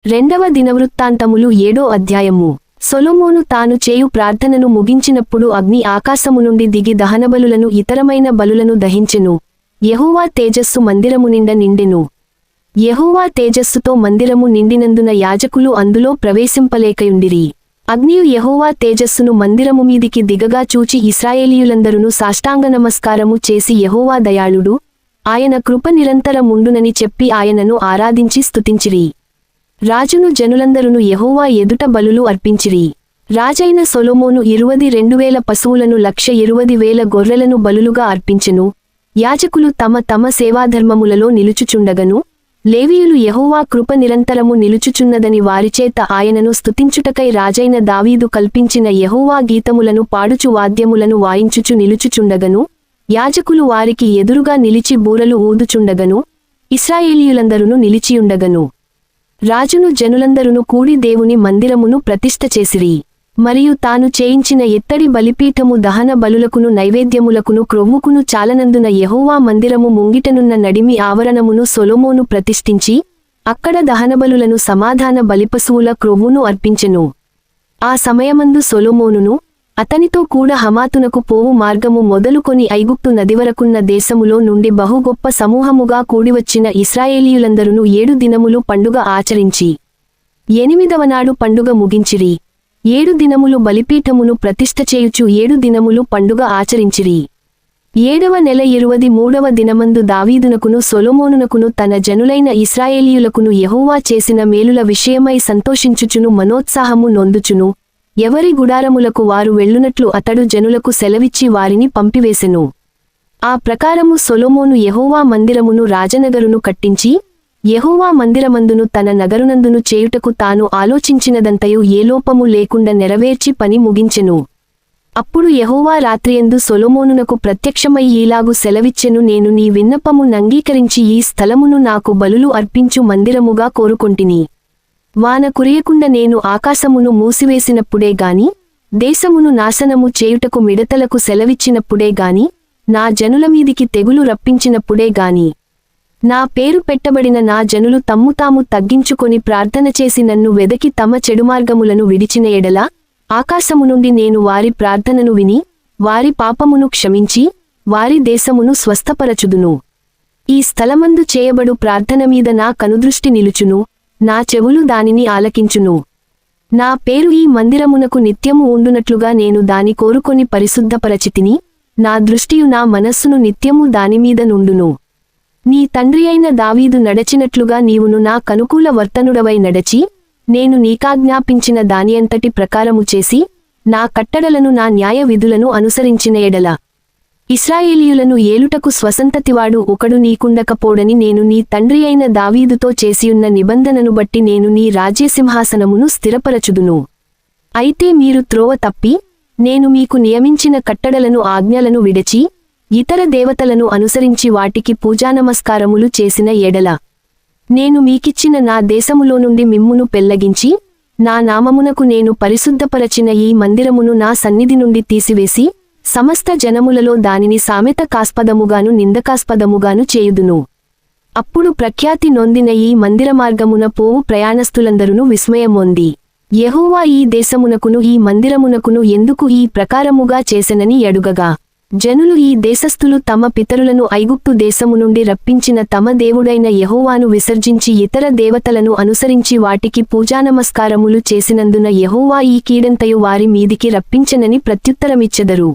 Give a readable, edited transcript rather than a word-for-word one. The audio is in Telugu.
రెండవ దినవృత్తాంతములు 7వ అధ్యాయము. సొలొమోను తాను చేయు ప్రార్థనను ముగించినప్పుడు అగ్ని ఆకాశము నుండి దిగి దహనబలులను ఇతరమైన బలులను దహించెను. యెహోవా తేజస్సు మందిరము నిండ నిండెను. యెహోవా తేజస్సుతో మందిరము నిండినందున యాజకులు అందులో ప్రవేశింపలేకయుండిరి. అగ్నియు యెహోవా తేజస్సును మందిరము మీదికి దిగగా చూచి ఇశ్రాయేలీయులందరును సాష్టాంగ నమస్కారము చేసి యెహోవా దయాళుడు, ఆయన కృప నిరంతరముండునని చెప్పి ఆయనను ఆరాధించి స్తుతించిరి. రాజును జనులందరును యెహోవా ఎదుట బలులు అర్పించిరి. రాజైన సొలొమోను 22,000 పశువులను 1,20,000 గొర్రెలను బలులుగా అర్పించెను. యాజకులు తమ తమ సేవాధర్మములలో నిలుచుచుండగను, లేవీయులు యెహోవా కృప నిరంతరము నిలుచుచున్నదని వారిచేత ఆయనను స్తుతించుటకై రాజైన దావీదు కల్పించిన యెహోవా గీతములను పాడుచు వాద్యములను వాయించుచు నిలుచుచుండగను, యాజకులు వారికి ఎదురుగా నిలిచి బూరలు ఊదుచుండగను, ఇశ్రాయేలీయులందరును నిలిచియుండగను. రాజును జనులందరును కూడి దేవుని మందిరమును ప్రతిష్ఠ చేసిరి. మరియు తాను చేయించిన ఎత్తడి బలిపీఠము దహన బలులకును నైవేద్యములకును క్రొవ్వుకును చాలనందున యెహోవా మందిరము ముంగిటనున్న నడిమి ఆవరణమును సొలొమోను ప్రతిష్ఠించి, అక్కడ దహనబలులను సమాధాన బలిపశువుల క్రొవ్వును అర్పించెను. ఆ సమయమందు సొలొమోనును, అతనితో కూడా హమాతునకు పోవు మార్గము మొదలుకొని ఐగుప్తు నదివరకున్న దేశములో నుండి బహు గొప్ప సమూహముగా కూడివచ్చిన ఇశ్రాయేలీయులందరును 7 దినములు పండుగ ఆచరించి 8వ నాడు పండుగ ముగించిరి. 7 దినములు బలిపీఠమును ప్రతిష్ఠ చేయుచు 7 దినములు పండుగ ఆచరించిరి. 7వ నెల 23వ దినమందు దావీదునకును సొలొమోనునకును తన జనులైన ఇశ్రాయేలీయులకును యెహోవా చేసిన మేలుల విషయమై సంతోషించుచును మనోత్సాహము నొందుచును, ఎవరి గుడారములకు వారు వెళ్ళునట్లు అతడు జనులకు సెలవిచ్చి వారిని పంపివేసెను. ఆ ప్రకారము సొలొమోను యెహోవా మందిరమును రాజనగరును కట్టించి, యెహోవా మందిరమందును తన నగరునందును చేయుటకు తాను ఆలోచించినదంతయు ఏ లోపము లేకుండా నెరవేర్చి పని ముగించెను. అప్పుడు యెహోవా రాత్రియందు సొలొమోనునకు ప్రత్యక్షమై ఈలాగు సెలవిచ్చెను, నేను నీ విన్నపము నంగీకరించి ఈ స్థలమును నాకు బలులు అర్పించు మందిరముగా కోరుకొంటిని. వాన కురియకుండ నేను ఆకాశమును మూసివేసినప్పుడే గాని, దేశమును నాశనము చేయుటకు మిడతలకు సెలవిచ్చినప్పుడే గాని, నా జనులమీదికి తెగులు రప్పించినప్పుడే గాని, నా పేరు పెట్టబడిన నా జనులు తమ్ము తాము తగ్గించుకొని ప్రార్థన చేసి నన్ను వెదకి తమ చెడుమార్గములను విడిచిన ఎడల, ఆకాశము నుండి నేను వారి ప్రార్థనను విని, వారి పాపమును క్షమించి, వారి దేశమును స్వస్థపరచుదును. ఈ స్థలమందు చేయబడు ప్రార్థన మీద నా కనుదృష్టి నిలుచును, నా చెవులు దానిని ఆలకించును. నా పేరు ఈ మందిరమునకు నిత్యము ఉండునట్లుగా నేను దాని కోరుకొని పరిశుద్ధపరచితిని, నా దృష్టియు నా మనస్సును నిత్యము దానిమీద నుండును. నీ తండ్రియైన దావీదు నడచినట్లుగా నీవును నా కనుకూల వర్తనుడవై నడచి, నేను నీకాజ్ఞాపించిన దానియంతటి ప్రకారము చేసి, నా కట్టడలను నా న్యాయ విధులను అనుసరించిన ఎడల, ఇశ్రాయేలీయులను ఏలుటకు స్వసంతతివాడు ఒకడు నీకుండకపోడని నేను నీ తండ్రియైన దావీదుతో చేసియున్న నిబంధనను బట్టి నేను నీ రాజ్యసింహాసనమును స్థిరపరచుదును. అయితే మీరు త్రోవ తప్పి, నేను మీకు నియమించిన కట్టడలను ఆజ్ఞలను విడచి, ఇతర దేవతలను అనుసరించి వాటికి పూజానమస్కారములు చేసిన ఎడల, నేను మీకిచ్చిన నా దేశములో నుండి మిమ్మును పెళ్లగించి, నా నామమునకు నేను పరిశుద్ధపరచిన ఈ మందిరమును నా సన్నిధి నుండి తీసివేసి, సమస్త జనములలో దానిని సామెతకాస్పదముగాను నిందకాస్పదముగాను చేయుదును. అప్పుడు ప్రఖ్యాతి నొందిన ఈ మందిరమార్గమున పోవు ప్రయాణస్థులందరును విస్మయమొంది, యెహోవా ఈ దేశమునకును ఈ మందిరమునకును ఎందుకు ఈ ప్రకారముగా చేసెనని అడుగగా, జనులు ఈ దేశస్థులు తమ పితరులను ఐగుప్తు దేశము నుండి రప్పించిన తమ దేవుడైన యెహోవాను విసర్జించి ఇతర దేవతలను అనుసరించి వాటికి పూజానమస్కారములు చేసినందున యెహోవా ఈ కీడంతయు వారి మీదికి రప్పించెనని ప్రత్యుత్తరమిచ్చెదరు.